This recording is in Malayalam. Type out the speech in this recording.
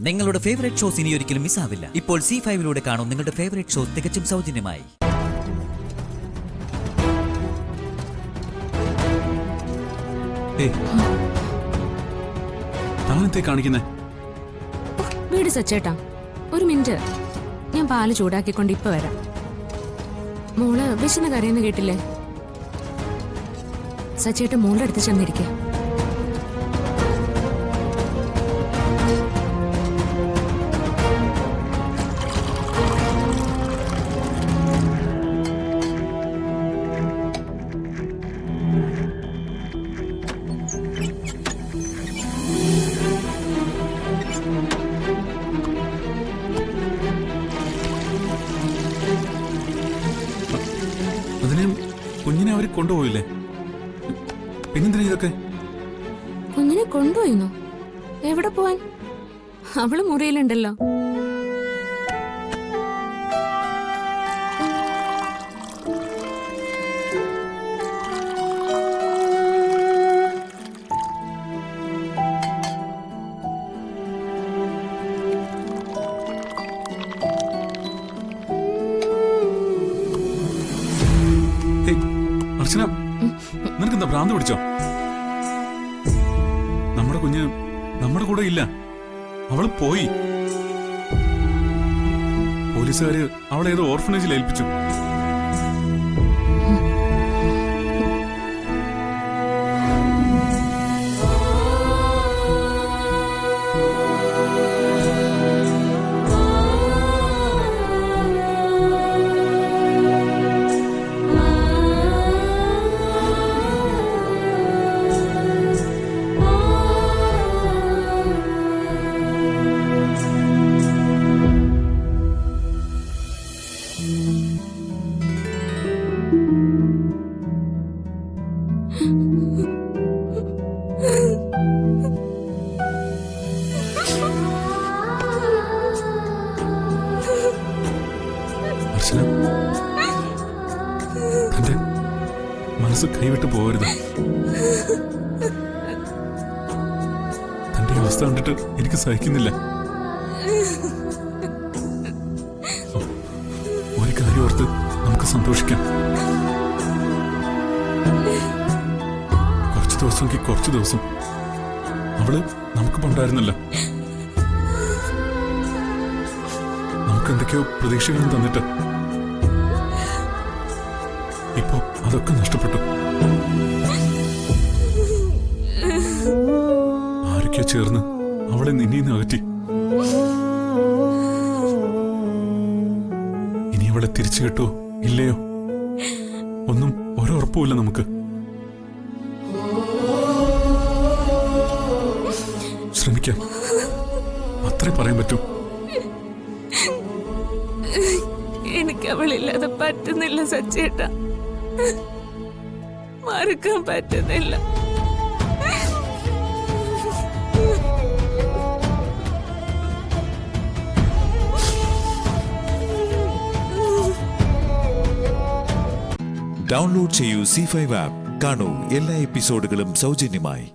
നിങ്ങളുടെ ഫേവറേറ്റ് ഷോസ് ഇനി ഒരിക്കലും മിസ്സാവില്ല. ഇപ്പോൾ C5 കാണും നിങ്ങളുടെ ഫേവറേറ്റ് ഷോസ് തികച്ചും സൗജന്യമായി. വീട് സച്ചേട്ടാ, ഒരു മിനിറ്റ്, ഞാൻ പാല് ചൂടാക്കിക്കൊണ്ട് ഇപ്പൊ വരാം. മോള് വിശന്ന് കരയുന്ന കേട്ടില്ലേ? സച്ചേട്ട മോളുടെ അടുത്ത് ചെന്നിരിക്കേ. കുഞ്ഞിനെ അവര് കൊണ്ടുപോയില്ലേ? പിന്നെന്തിനാ ഇതൊക്കെ? കുഞ്ഞിനെ കൊണ്ടുപോയിന്നോ? എവിടെ പോവാൻ? അവള് മുറിയിലുണ്ടല്ലോ. നിനക്കെന്താ ഭ്രാന്ത് പിടിച്ചോ? നമ്മുടെ കുഞ്ഞ് നമ്മുടെ കൂടെ ഇല്ല, അവള് പോയി. പോലീസുകാര് അവളെ ഏതോ ഓർഫനേജിൽ ഏൽപ്പിച്ചു. തന്റെ മനസ്സ് കൈവിട്ട് പോകരുത്. തന്റെ അവസ്ഥ കണ്ടിട്ട് എനിക്ക് സഹിക്കുന്നില്ല. ഒരു കാര്യം ഓർത്ത് നമുക്ക് സന്തോഷിക്കാം. കുറച്ചു ദിവസം അവള് നമുക്കിപ്പുണ്ടായിരുന്നല്ലോ. നമുക്ക് എന്തൊക്കെയോ പ്രതീക്ഷകളും തന്നിട്ട് ഇപ്പോ അതൊക്കെ നഷ്ടപ്പെട്ടു. ആരൊക്കെയോ ചേർന്ന് അവളെ നിന്നീന്ന് അകറ്റി. ഇനി അവളെ തിരിച്ചു കിട്ടുമോ ഇല്ലയോ ഒന്നും ഒരുറപ്പുമില്ല നമുക്ക്. ശ്രമിക്കാം, അത്രേ പറയാൻ പറ്റൂ. എനിക്ക് അവളില്ലാതെ പറ്റുന്നില്ല സച്ചേട്ട, മറക്കാൻ പറ്റുന്നില്ല. ഡൗൺലോഡ് ചെയ്യൂ C5 ആപ്പ്. കാണൂ എല്ലാ എപ്പിസോഡുകളും സൗജന്യമായി.